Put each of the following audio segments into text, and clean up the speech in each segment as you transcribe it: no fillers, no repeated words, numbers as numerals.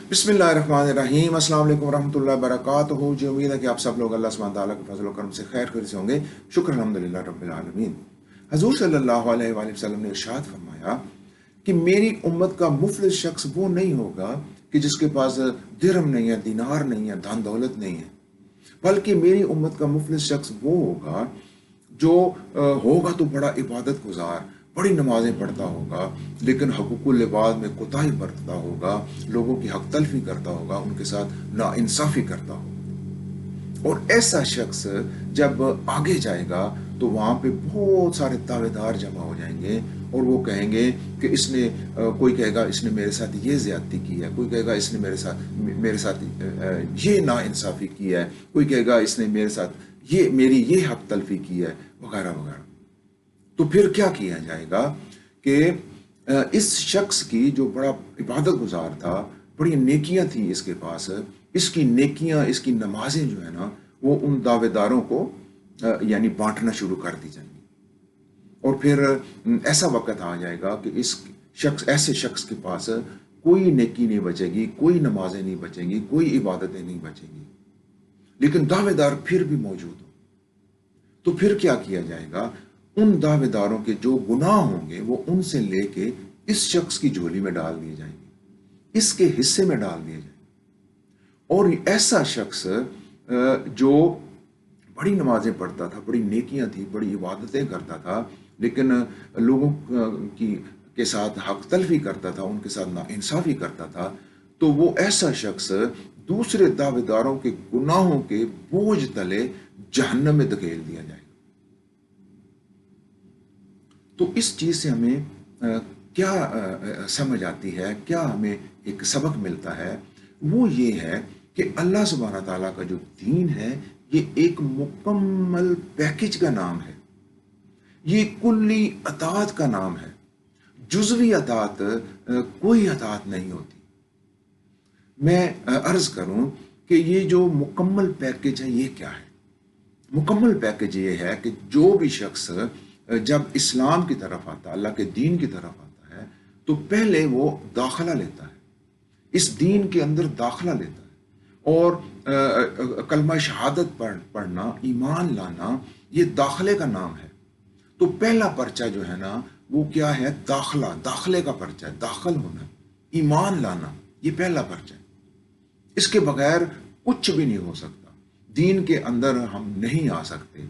बिस्मिल्लाहिर्रहमानिर्रहीम। अस्सलाम वालेकुम रहमतुल्लाहि वबरकातुहू। जी, उम्मीद है कि आप सब लोग अल्लाह सुब्हानहू तआला के फजल और करम से खैर खैरियत से होंगे। शुक्र अल्हम्दुलिल्लाह रब्बिल आलमीन। हजूर सल्लल्लाहु अलैहि वसल्लम ने इरशाद फरमाया कि मेरी उम्मत का मुफलिस शख्स वो नहीं होगा कि जिसके पास दिरहम नहीं है, दिनार नहीं है, धन दौलत नहीं है, बल्कि मेरी उम्मत का मुफलिस शख्स वो होगा जो होगा तो बड़ा इबादत गुजार, बड़ी नमाजें पढ़ता होगा, लेकिन हकूकुल इबाद में कोताही बरतता होगा, लोगों की हक तलफी करता होगा, उनके साथ नाइंसाफी करता होगा। और ऐसा शख्स जब आगे जाएगा तो वहां पे बहुत सारे दावेदार जमा हो जाएंगे और वो कहेंगे कि इसने कोई कहेगा इसने मेरे साथ ये ज्यादती की है, कोई कहेगा इसने मेरे साथ ये नाइंसाफी की है, कोई कहेगा इसने मेरे साथ मेरी ये हक तलफी की है, वगैरह वगैरह। तो फिर क्या किया जाएगा कि इस शख्स की जो बड़ा इबादत गुजार था, बड़ी नेकियां थी इसके पास, इसकी नेकियां, इसकी नमाजें जो है ना, वो उन दावेदारों को यानी बांटना शुरू कर दी जाएंगी। और फिर ऐसा वक्त आ जाएगा कि ऐसे शख्स के पास कोई नेकी नहीं बचेगी, कोई नमाजें नहीं बचेंगी, कोई इबादतें नहीं बचेंगी, लेकिन दावेदार फिर भी मौजूद हो। तो फिर क्या किया जाएगा, उन दावेदारों के जो गुनाह होंगे वो उनसे लेके इस शख्स की झोली में डाल दिए जाएंगे, इसके हिस्से में डाल दिए जाएंगे। और ऐसा शख्स जो बड़ी नमाजें पढ़ता था, बड़ी नेकियां थी, बड़ी इबादतें करता था, लेकिन लोगों की के साथ हक तलफी करता था, उनके साथ नाइंसाफी करता था, तो वो ऐसा शख्स दूसरे दावेदारों के गुनाहों के बोझ तले जहन्नम में धकेल दिया जाएगा। तो इस चीज से हमें क्या समझ आती है, क्या हमें एक सबक मिलता है, वो ये है कि अल्लाह सुब्हानहू तआला का जो दीन है ये एक मुकम्मल पैकेज का नाम है, ये कुल्ली अतात का नाम है। जुज़वी अतात कोई अतात नहीं होती। मैं अर्ज करूं कि ये जो मुकम्मल पैकेज है ये क्या है। मुकम्मल पैकेज ये है कि जो भी शख्स जब इस्लाम की तरफ आता, अल्लाह के दीन की तरफ आता है, तो पहले वो दाखला लेता है, इस दीन के अंदर दाखला लेता है। और कलमा शहादत पढ़ना, ईमान लाना, ये दाखले का नाम है। तो पहला पर्चा जो है ना, वो क्या है, दाखला, दाखले का पर्चा है, दाखिल होना, ईमान लाना, ये पहला पर्चा है। इसके बगैर कुछ भी नहीं हो सकता, दीन के अंदर हम नहीं आ सकते।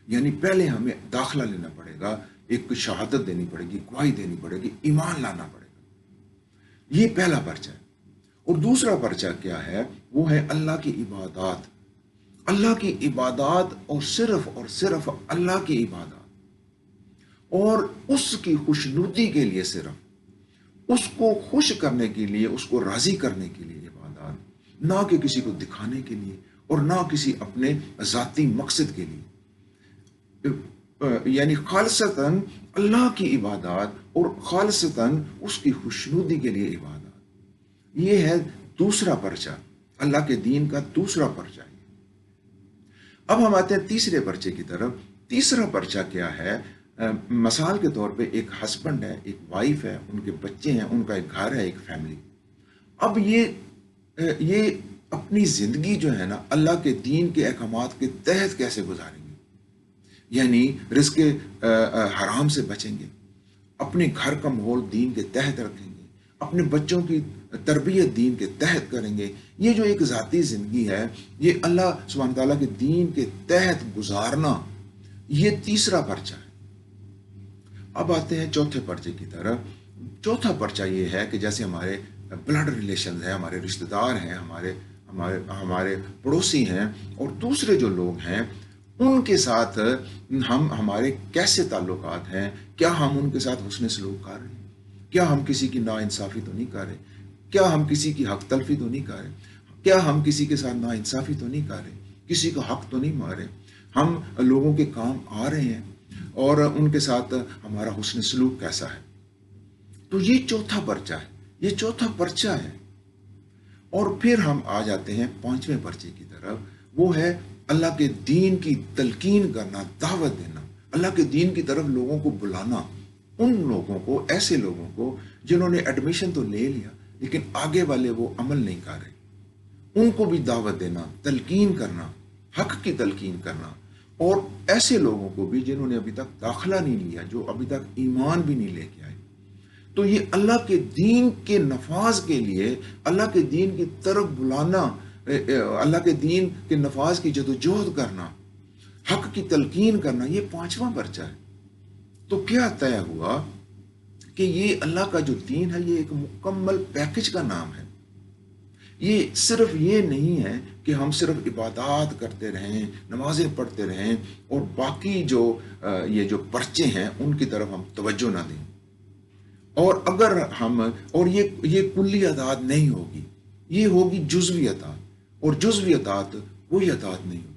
यानी पहले हमें दाखला लेना पड़ेगा, एक शहादत देनी पड़ेगी, गवाही देनी पड़ेगी, ईमान लाना पड़ेगा। ये पहला पर्चा है। और दूसरा पर्चा क्या है, वो है अल्लाह की इबादत। अल्लाह की इबादत और सिर्फ अल्लाह की इबादत, और उसकी खुशनुदी के लिए, सिर्फ उसको खुश करने के लिए, उसको राजी करने के लिए इबादत, ना कि किसी को दिखाने के लिए और ना किसी अपने जाती मकसद के लिए। यानी खालसतन अल्लाह की इबादत और खालसतन उसकी खुशनुदी के लिए इबादत। ये है दूसरा पर्चा, अल्लाह के दीन का दूसरा पर्चा है। अब हम आते हैं तीसरे पर्चे की तरफ। तीसरा पर्चा क्या है, मिसाल के तौर पे एक हस्बैंड है, एक वाइफ है, उनके बच्चे हैं, उनका एक घर है, एक फैमिली। अब ये अपनी जिंदगी जो है ना, अल्लाह के दीन के अहकामात के तहत कैसे गुजारेंगे। यानी रिस्क हराम से बचेंगे, अपने घर का माहौल दीन के तहत रखेंगे, अपने बच्चों की तरबियत दीन के तहत करेंगे। ये जो एक ज़ाती ज़िंदगी है, ये अल्लाह सुब्हानहू तआला के दीन के तहत गुजारना, ये तीसरा पर्चा है। अब आते हैं चौथे पर्चे की तरफ। चौथा पर्चा ये है कि जैसे हमारे ब्लड रिलेशन है, हमारे रिश्तेदार हैं, हमारे हमारे हमारे पड़ोसी हैं, और दूसरे जो लोग हैं उनके साथ हमारे कैसे ताल्लुकात हैं। क्या हम उनके साथ हुस्न सलूक कर रहे हैं, क्या हम किसी की नाइंसाफी तो नहीं कर रहे, क्या हम किसी की हक तलफी तो नहीं कर रहे, क्या हम किसी के साथ नाइंसाफी तो नहीं कर रहे, किसी का हक तो नहीं मार रहे, हम लोगों के काम आ रहे हैं और उनके साथ हमारा हुस्न सलूक कैसा है। तो ये चौथा पर्चा है, ये चौथा पर्चा है। और फिर हम आ जाते हैं पांचवें पर्चे की तरफ। वो है अल्लाह के दीन की तलकीन करना, दावत देना, अल्लाह के दीन की तरफ लोगों को बुलाना। उन लोगों को, ऐसे लोगों को जिन्होंने एडमिशन तो ले लिया لیکن آگے والے وہ عمل نہیں کر رہے، ان کو بھی دعوت دینا، تلقین کرنا، حق کی تلقین کرنا، اور ایسے لوگوں کو بھی جنہوں نے ابھی تک داخلہ نہیں لیا، جو ابھی تک ایمان بھی نہیں لے کے آئے، تو یہ اللہ کے دین کے نفاذ کے لیے، اللہ کے دین کی طرف بلانا، اللہ کے دین کے نفاذ کی جدوجہد کرنا، حق کی تلقین کرنا، یہ 5واں پرچہ ہے۔ تو کیا طے ہوا کہ یہ اللہ کا جو دین ہے یہ ایک مکمل پیکج کا نام ہے۔ یہ صرف یہ نہیں ہے کہ ہم صرف عبادات کرتے رہیں، نمازیں پڑھتے رہیں، اور باقی جو یہ جو پرچے ہیں ان کی طرف ہم توجہ نہ دیں، اور اگر ہم، اور یہ کلی اطاعت نہیں ہوگی، یہ ہوگی جزوی اطاعت، اور جزوی اطاعت وہی اطاعت نہیں ہوتی،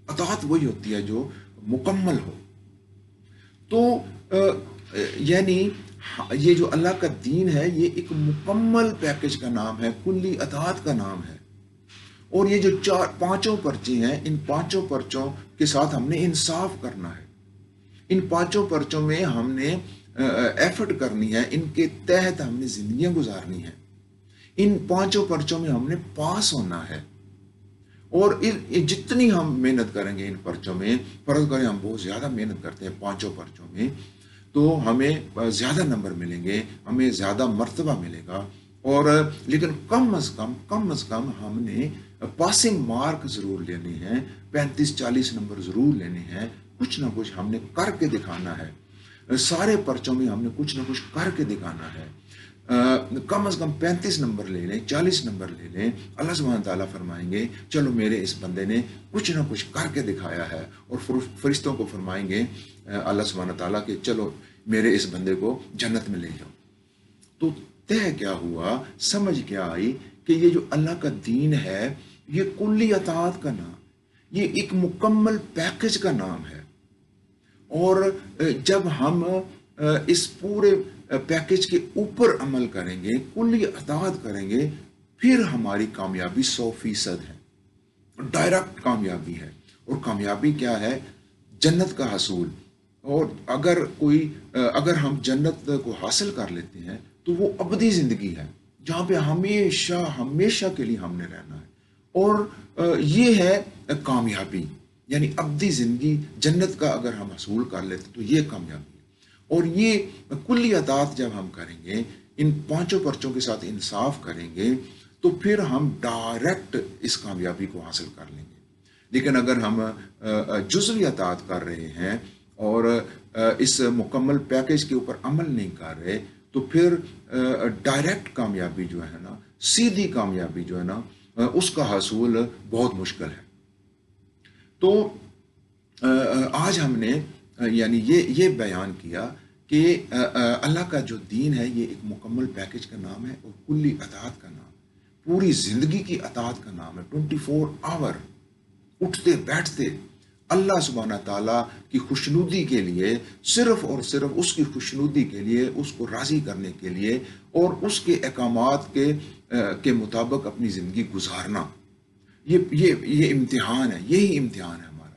اطاعت وہی ہوتی ہے جو مکمل ہو۔ تو یعنی یہ جو اللہ کا دین ہے یہ ایک مکمل پیکج کا نام ہے، کلی اطاعت کا نام ہے، اور یہ جو پانچوں پرچے ہیں، ان پانچوں پرچوں کے ساتھ ہم نے انصاف کرنا ہے، ان پانچوں پرچوں میں ہم نے ایفرٹ کرنی ہے، ان کے تحت ہم نے زندگیاں گزارنی ہیں، ان پانچوں پرچوں میں ہم نے پاس ہونا ہے، اور جتنی ہم محنت کریں گے ان پرچوں میں، فرض کریں ہم بہت زیادہ محنت کرتے ہیں پانچوں پرچوں میں، تو ہمیں زیادہ نمبر ملیں گے، ہمیں زیادہ مرتبہ ملے گا، اور لیکن کم از کم ہم نے پاسنگ مارک ضرور لینے ہیں، 35-40 نمبر ضرور لینے ہیں، کچھ نہ کچھ ہم نے کر کے دکھانا ہے، سارے پرچوں میں ہم نے کچھ نہ کچھ کر کے دکھانا ہے، کم از کم 35 نمبر لے لیں، 40 نمبر لے لیں، اللہ سبحانہ تعالیٰ فرمائیں گے چلو میرے اس بندے نے کچھ نہ کچھ کر کے دکھایا ہے، اور فرشتوں کو فرمائیں گے اللہ سبحانہ تعالیٰ کہ چلو میرے اس بندے کو جنت میں لے جاؤ۔ تو طے کیا ہوا، سمجھ کیا آئی کہ یہ جو اللہ کا دین ہے یہ کلی اطاعت کا نام، یہ ایک مکمل پیکج کا نام ہے، اور جب ہم اس پورے پیکج کے اوپر عمل کریں گے، کلی اطاعت کریں گے، پھر ہماری کامیابی 100% ہے، ڈائریکٹ کامیابی ہے، اور کامیابی کیا ہے؟ جنت کا حصول۔ اور اگر ہم جنت کو حاصل کر لیتے ہیں تو وہ ابدی زندگی ہے، جہاں پہ ہمیشہ کے لیے ہم نے رہنا ہے، اور یہ ہے کامیابی، یعنی ابدی زندگی، جنت کا اگر ہم حصول کر لیتے تو یہ کامیابی ہے۔ اور یہ کلی اطاعت جب ہم کریں گے، ان پانچوں پرچوں کے ساتھ انصاف کریں گے، تو پھر ہم ڈائریکٹ اس کامیابی کو حاصل کر لیں گے۔ لیکن اگر ہم جزوی اطاعت کر رہے ہیں اور اس مکمل پیکج کے اوپر عمل نہیں کر رہے، تو پھر ڈائریکٹ کامیابی جو ہے نا، سیدھی کامیابی جو ہے نا، اس کا حصول بہت مشکل ہے۔ تو آج ہم نے یعنی یہ بیان کیا کہ اللہ کا جو دین ہے یہ ایک مکمل پیکج کا نام ہے، اور کلی اطاعت کا نام، پوری زندگی کی اطاعت کا نام ہے، 24 آور اٹھتے بیٹھتے اللہ سبحانہ تعالیٰ کی خوشنودی کے لیے، صرف اور صرف اس کی خوشنودی کے لیے، اس کو راضی کرنے کے لیے، اور اس کے احکامات کے مطابق اپنی زندگی گزارنا، یہ امتحان ہے، یہی امتحان ہے ہمارا۔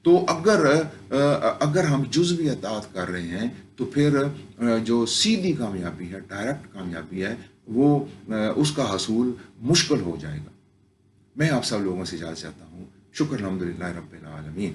تو اگر ہم جزوی اطاعت کر رہے ہیں تو پھر جو سیدھی کامیابی ہے، ڈائریکٹ کامیابی ہے، وہ اس کا حصول مشکل ہو جائے گا۔ میں آپ سب لوگوں سے اجازت چاہتا ہوں۔ شکر الحمدللہ رب العالمین۔